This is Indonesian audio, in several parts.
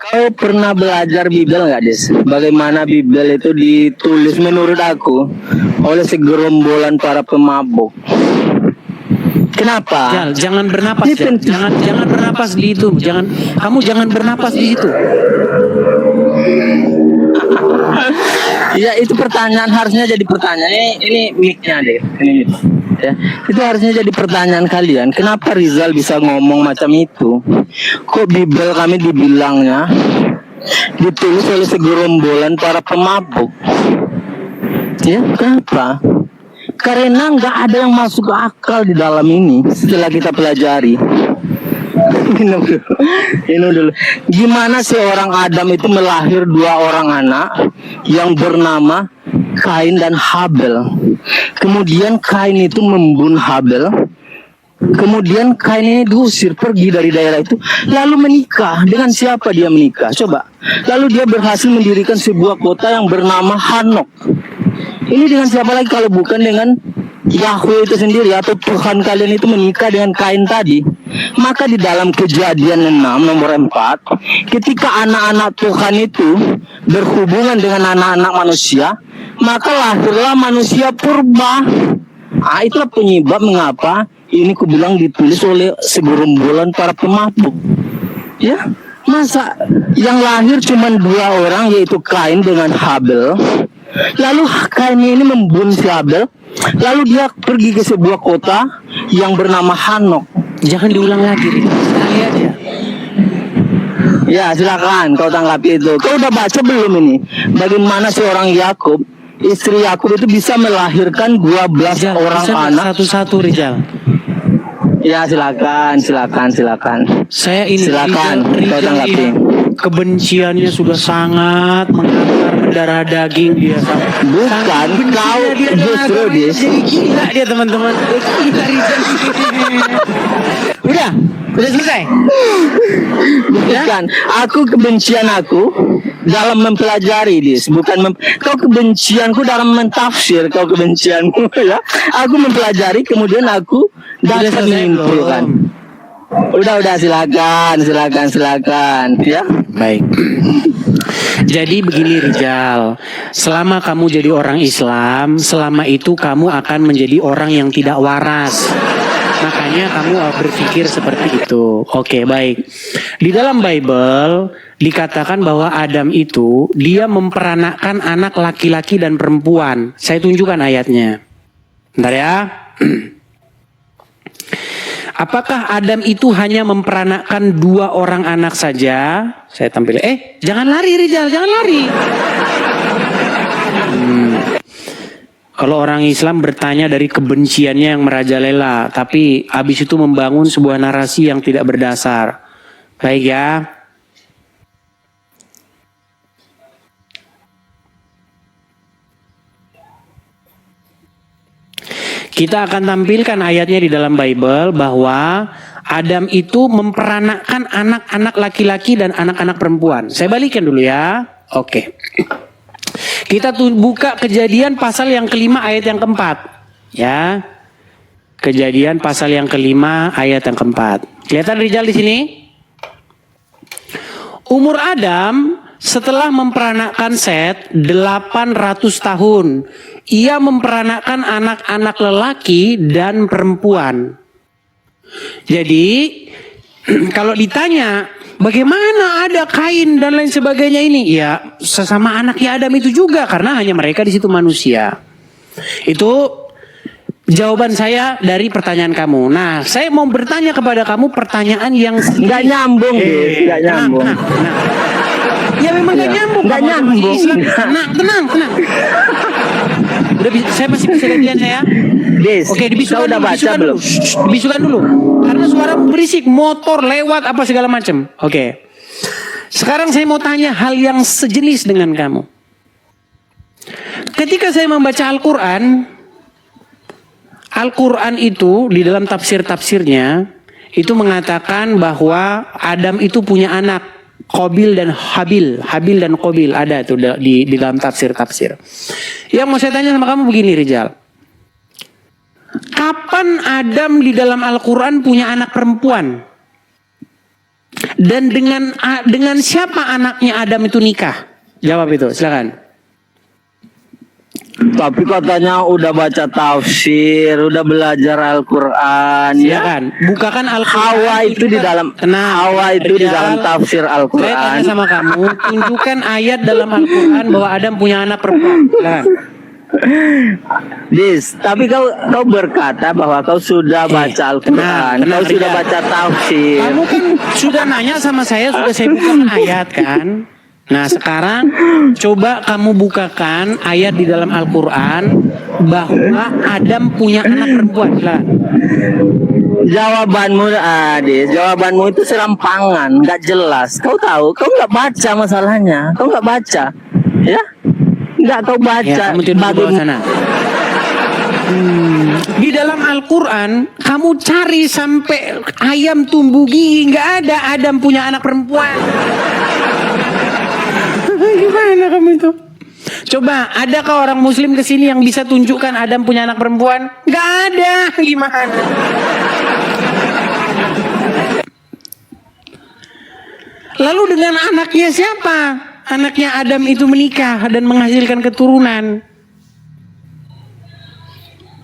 Kau pernah belajar Bible nggak, Des? Bagaimana Bible itu ditulis menurut aku oleh segerombolan para pemabuk. Kenapa? Jangan bernapas, jangan bernapas di itu. Kamu jangan bernapas di situ. Ya, itu pertanyaan harusnya jadi pertanyaan. Ini mic-nya deh. Ini mic. Ya, itu harusnya jadi pertanyaan kalian. Kenapa Rizal bisa ngomong macam itu? Kok Bible kami dibilangnya ditulis oleh segerombolan para pemabuk? Ya, kenapa? Karena nggak ada yang masuk akal di dalam ini setelah kita pelajari. Ini dulu. Gimana sih orang Adam itu melahir dua orang anak yang bernama Kain dan Habel. Kemudian Kain itu membunuh Habel. Kemudian Kain ini diusir pergi dari daerah itu. Lalu menikah. Dengan siapa dia menikah? Coba. Lalu dia berhasil mendirikan sebuah kota yang bernama Hanok. Ini dengan siapa lagi kalau bukan dengan Yahweh itu sendiri, atau Tuhan kalian itu menikah dengan Kain tadi. Maka di dalam Kejadian 6 nomor 4, ketika anak-anak Tuhan itu berhubungan dengan anak-anak manusia, maka lahirlah manusia purba. Itulah penyebab mengapa ini kubilang ditulis oleh segerombolan para pemabuk. Ya, masa yang lahir cuma dua orang, yaitu Kain dengan Habel. Lalu Kain ini membunuh si Habel. Lalu dia pergi ke sebuah kota yang bernama Hanok. Jangan diulang lagi, sekali aja. Ya, silakan kau tanggapi itu. Kau udah baca belum ini? Bagaimana seorang Yakub, istri Yakub itu bisa melahirkan 12 Rizal, orang anak satu-satu, Rizal. Ya, silakan. Saya ini silakan kau tanggapi. Kebenciannya sudah sangat mengantar darah daging dia. Bukan, kau justru dia. Jadi gila dia, teman-teman. Udah selesai. Bukan, kebencian aku dalam mempelajari, Dis. Bukan kau kebencianku dalam mentafsir kau kebencianmu, ya. Aku mempelajari, kemudian aku dapat menyimpulkan. Udah, silakan, ya. Baik. Jadi begini, Rizal, selama kamu jadi orang Islam, selama itu kamu akan menjadi orang yang tidak waras. Makanya kamu berpikir seperti itu. Oke, baik. Di dalam Bible dikatakan bahwa Adam itu dia memperanakkan anak laki-laki dan perempuan. Saya tunjukkan ayatnya. Bentar ya. Apakah Adam itu hanya memperanakkan 2 orang anak saja? Saya tampil. Jangan lari, Rizal, jangan lari. Kalau orang Islam bertanya dari kebenciannya yang merajalela, tapi habis itu membangun sebuah narasi yang tidak berdasar. Baik ya. Kita akan tampilkan ayatnya di dalam Bible bahwa Adam itu memperanakkan anak-anak laki-laki dan anak-anak perempuan. Saya balikan dulu ya. Oke. Kita buka Kejadian pasal yang kelima ayat yang keempat. Ya. Kejadian pasal yang kelima ayat yang keempat. Kelihatan Rizal di sini? Umur Adam setelah memperanakkan Set 800 tahun. Ia memperanakkan anak-anak lelaki dan perempuan. Jadi kalau ditanya bagaimana ada Kain dan lain sebagainya ini, ya sesama anaknya Adam itu juga, karena hanya mereka di situ manusia. Itu jawaban saya dari pertanyaan kamu. Nah, saya mau bertanya kepada kamu pertanyaan yang nggak nyambung, nggak nyambung. Ya memang nggak nyambung. Nggak nyambung. Tenang. Udah, saya masih bisa lihat saya. Oke, dibisukan udah baca belum? Dibisukan dulu. Karena suara berisik, motor lewat apa segala macam. Oke. Sekarang saya mau tanya hal yang sejenis dengan kamu. Ketika saya membaca Al-Quran itu di dalam tafsir-tafsirnya itu mengatakan bahwa Adam itu punya anak. Qabil dan Habil dan Qabil ada tuh di dalam tafsir-tafsir. Yang mau saya tanya sama kamu begini, Rizal. Kapan Adam di dalam Al-Quran punya anak perempuan? Dan dengan siapa anaknya Adam itu nikah? Jawab itu, silakan. Tapi katanya udah baca tafsir, udah belajar Al-Quran, ya. Silakan, bukakan Al-Quran. Hawa itu di dalam Hawa itu di dalam tafsir Saya Al-Quran. tanya sama kamu, tunjukkan ayat dalam Al-Quran bahwa Adam punya anak perempuan. Silakan. Dis, tapi kau berkata bahwa kau sudah baca Al-Quran, kau sudah Ria. baca tafsir. Kamu kan sudah nanya sama saya, sudah saya bukakan ayat kan. Nah sekarang coba kamu bukakan ayat di dalam Al-Quran bahwa Adam punya anak perempuan. Lah. Jawabanmu, Adis, jawabanmu itu serampangan, nggak jelas. Kau tahu, kau nggak baca masalahnya, kau nggak baca, ya? Nggak kau baca. Ya, kamu tidur di bawah sana. Di dalam Al-Quran kamu cari sampai ayam tumbuh gigi, nggak ada Adam punya anak perempuan. Gimana kamu itu? Coba, adakah orang Muslim kesini yang bisa tunjukkan Adam punya anak perempuan? Nggak ada. Gimana? Lalu dengan anaknya siapa? Anaknya Adam itu menikah dan menghasilkan keturunan.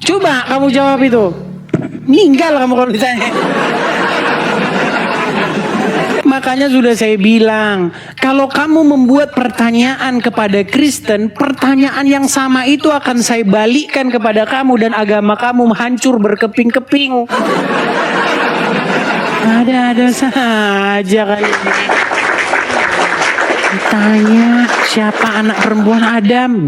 Coba kamu jawab itu. Meninggal kamu kalau ditanya. Makanya sudah saya bilang, kalau kamu membuat pertanyaan kepada Kristen, pertanyaan yang sama itu akan saya balikkan kepada kamu dan agama kamu hancur berkeping-keping. Ada-ada saja kali ini. Ditanya siapa anak perempuan Adam?